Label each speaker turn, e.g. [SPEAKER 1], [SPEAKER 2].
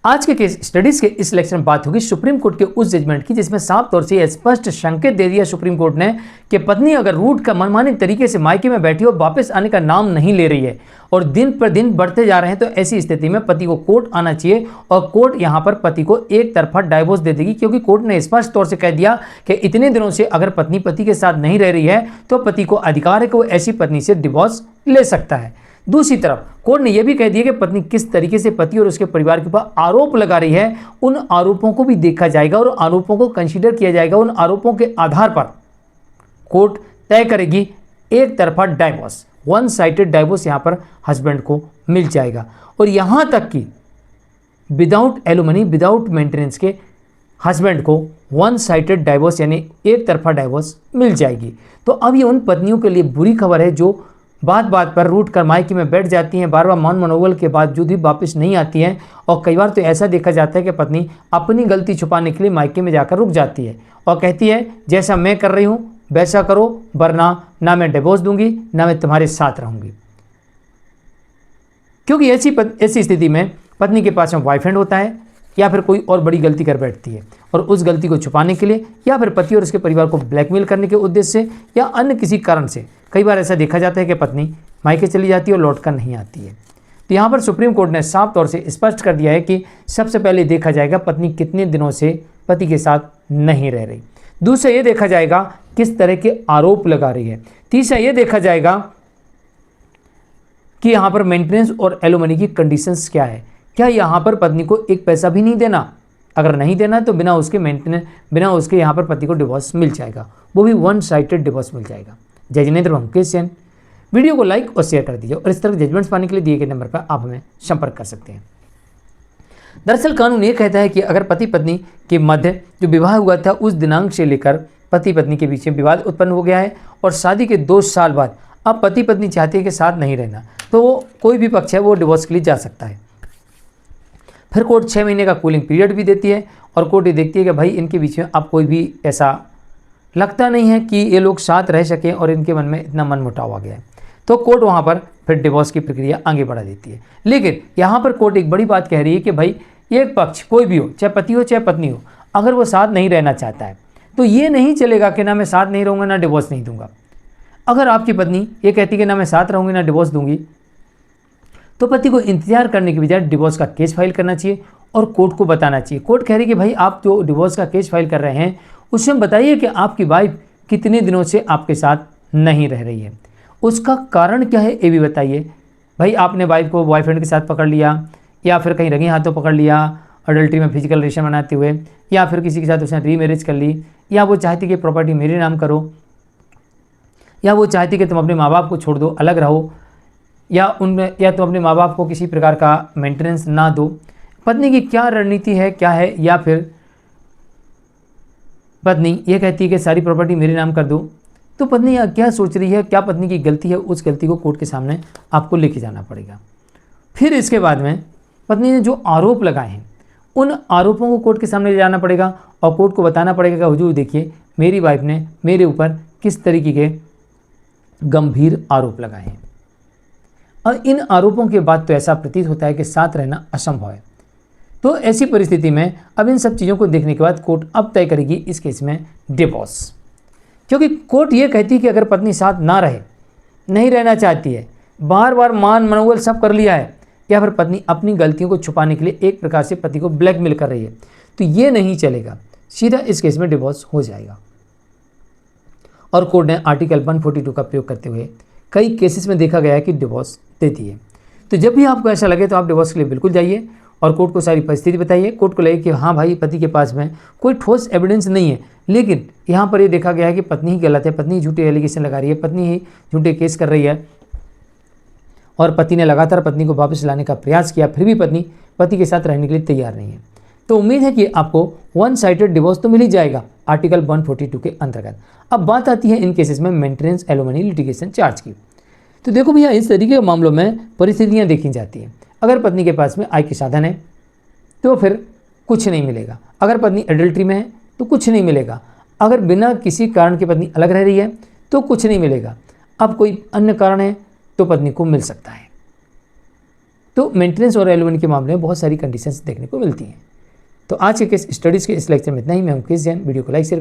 [SPEAKER 1] आज के case studies के इस लेक्चर में बात होगी सुप्रीम कोर्ट के उस जजमेंट की जिसमें साफ तौर से स्पष्ट संकेत दे दिया सुप्रीम कोर्ट ने कि पत्नी अगर रूट का मनमानी तरीके से मायके में बैठी हो, वापस आने का नाम नहीं ले रही है और दिन पर दिन बढ़ते जा रहे हैं, तो ऐसी स्थिति में पति को कोर्ट आना चाहिए और कोर्ट यहां पर पति को एक तरफा डाइवोर्स दे देगी, क्योंकि कोर्ट ने स्पष्ट तौर से कह दिया कि इतने दिनों से अगर पत्नी पति के साथ नहीं रह रही है तो पति को अधिकार है कि वो ऐसी पत्नी से डिवोर्स ले सकता है। दूसरी तरफ कोर्ट ने यह भी कह दिया कि पत्नी किस तरीके से पति और उसके परिवार के ऊपर आरोप लगा रही है, उन आरोपों को भी देखा जाएगा और आरोपों को कंसीडर किया जाएगा। उन आरोपों के आधार पर कोर्ट तय करेगी एक तरफा डाइवोर्स, वन साइडेड डाइवोर्स यहां पर हस्बैंड को मिल जाएगा। और यहां तक कि विदाउट एलुमनी, विदाउट मेंटेनेंस के हस्बैंड को वन साइडेड डाइवोर्स यानी एक तरफा डाइवोर्स मिल जाएगी। तो अब ये उन पत्नियों के लिए बुरी खबर है जो बात बात पर रूट कर मायके में बैठ जाती हैं, बार बार मान मनोबल के बावजूद भी वापस नहीं आती हैं। और कई बार तो ऐसा देखा जाता है कि पत्नी अपनी गलती छुपाने के लिए मायके में जाकर रुक जाती है और कहती है जैसा मैं कर रही हूं वैसा करो, वरना ना मैं डिवोर्स दूंगी ना मैं तुम्हारे साथ रहूंगी। क्योंकि ऐसी स्थिति में पत्नी के पास में बॉयफ्रेंड होता है या फिर कोई और बड़ी गलती कर बैठती है और उस गलती को छुपाने के लिए या फिर पति और उसके परिवार को ब्लैकमेल करने के उद्देश्य से या अन्य किसी कारण से कई बार ऐसा देखा जाता है कि पत्नी मायके चली जाती है और लौटकर नहीं आती है। तो यहाँ पर सुप्रीम कोर्ट ने साफ तौर से स्पष्ट कर दिया है कि सबसे पहले देखा जाएगा पत्नी कितने दिनों से पति के साथ नहीं रह रही। दूसरा ये देखा जाएगा किस तरह के आरोप लगा रही है। तीसरा ये देखा जाएगा कि यहाँ पर मेंटेनेंस और एलुमनी की कंडीशंस क्या है। क्या यहाँ पर पत्नी को एक पैसा भी नहीं देना? अगर नहीं देना तो बिना उसके मेंटेनेंस, बिना उसके यहाँ पर पति को डिवोर्स मिल जाएगा, वो भी वन साइडेड डिवोर्स मिल जाएगा। जय जिनेंद्र मुकेश जैन। वीडियो को लाइक और शेयर कर दीजिए और इस तरह जजमेंट्स पाने के लिए दिए गए नंबर पर आप हमें संपर्क कर सकते हैं। दरअसल कानून ये कहता है कि अगर पति पत्नी के मध्य जो विवाह हुआ था उस दिनांक से लेकर पति पत्नी के बीच में विवाद उत्पन्न हो गया है और शादी के 2 साल बाद अब पति पत्नी चाहते हैं कि साथ नहीं रहना, तो वो कोई भी पक्ष है वो डिवोर्स के लिए जा सकता है। फिर कोर्ट 6 महीने का कूलिंग पीरियड भी देती है और कोर्ट ये देखती है कि भाई इनके बीच में अब कोई भी ऐसा लगता नहीं है कि ये लोग साथ रह सकें और इनके मन में इतना मनमुटाव आ गया है, तो कोर्ट वहाँ पर फिर डिवोर्स की प्रक्रिया आगे बढ़ा देती है। लेकिन यहाँ पर कोर्ट एक बड़ी बात कह रही है कि भाई एक पक्ष कोई भी हो, चाहे पति हो चाहे पत्नी हो, अगर वो साथ नहीं रहना चाहता है तो ये नहीं चलेगा कि ना मैं साथ नहीं रहूँगा ना डिवोर्स नहीं दूंगा। अगर आपकी पत्नी ये कहती कि ना मैं साथ रहूँगी ना डिवोर्स दूंगी, तो पति को इंतजार करने की बजाय डिवोर्स का केस फाइल करना चाहिए और कोर्ट को बताना चाहिए। कोर्ट कह रही है कि भाई आप जो डिवोर्स का केस फाइल कर रहे हैं उसमें बताइए कि आपकी वाइफ कितने दिनों से आपके साथ नहीं रह रही है, उसका कारण क्या है ये भी बताइए। भाई आपने वाइफ को बॉयफ्रेंड के साथ पकड़ लिया या फिर कहीं रंगे हाथों पकड़ लिया अडल्ट्री में फिजिकल रिलेशन बनाते हुए, या फिर किसी के साथ उसने रीमैरिज कर ली, या वो चाहती कि प्रॉपर्टी मेरे नाम करो, या वो चाहती कि तुम अपने माँ बाप को छोड़ दो अलग रहो, या तुम अपने माँ बाप को किसी प्रकार का मेंटेनेंस ना दो। पत्नी की क्या रणनीति है क्या है, या फिर पत्नी ये कहती है कि सारी प्रॉपर्टी मेरे नाम कर दो, तो पत्नी क्या सोच रही है, क्या पत्नी की गलती है, उस गलती को कोर्ट के सामने आपको लेके जाना पड़ेगा। फिर इसके बाद में पत्नी ने जो आरोप लगाए हैं उन आरोपों को कोर्ट के सामने ले जाना पड़ेगा और कोर्ट को बताना पड़ेगा कि हुजूर देखिए मेरी वाइफ ने मेरे ऊपर किस तरीके के गंभीर आरोप लगाए हैं और इन आरोपों के बाद तो ऐसा प्रतीत होता है कि साथ रहना असंभव है। तो ऐसी परिस्थिति में अब इन सब चीज़ों को देखने के बाद कोर्ट अब तय करेगी इस केस में डिवोर्स, क्योंकि कोर्ट ये कहती है कि अगर पत्नी साथ ना रहे, नहीं रहना चाहती है, बार बार मान मनोबल सब कर लिया है, या फिर पत्नी अपनी गलतियों को छुपाने के लिए एक प्रकार से पति को ब्लैकमेल कर रही है, तो ये नहीं चलेगा, सीधा इस केस में डिवोर्स हो जाएगा। और कोर्ट ने आर्टिकल 142 का प्रयोग करते हुए कई केसेस में देखा गया है कि डिवोर्स देती है। तो जब भी आपको ऐसा लगे तो आप डिवोर्स के लिए बिल्कुल जाइए और कोर्ट को सारी परिस्थिति बताइए। कोर्ट को लगे कि हाँ भाई पति के पास में कोई ठोस एविडेंस नहीं है, लेकिन यहाँ पर ये देखा गया है कि पत्नी ही गलत है, पत्नी ही झूठे एलिगेशन लगा रही है, पत्नी ही झूठे केस कर रही है और पति ने लगातार पत्नी को वापस लाने का प्रयास किया, फिर भी पत्नी पति के साथ रहने के लिए तैयार नहीं है। तो उम्मीद है कि आपको वन साइडेड डिवोर्स तो मिल ही जाएगा आर्टिकल 142 के अंतर्गत। अब बात आती है इन केसेस में मेंटेनेंस एलुमनी लिटिगेशन चार्ज की। तो देखो भैया इस तरीके के मामलों में परिस्थितियाँ देखी जाती हैं। अगर पत्नी के पास में आय के साधन है तो फिर कुछ नहीं मिलेगा, अगर पत्नी एडल्ट्री में है तो कुछ नहीं मिलेगा, अगर बिना किसी कारण की पत्नी अलग रह रही है तो कुछ नहीं मिलेगा, अब कोई अन्य कारण है तो पत्नी को मिल सकता है। तो मेंटेनेंस और एलिमनी के मामले में बहुत सारी कंडीशंस देखने को मिलती हैं। तो आज के केस स्टडीज़ के इस लेक्चर में इतना ही। मैं हूं केस जैन। वीडियो को लाइक शेयर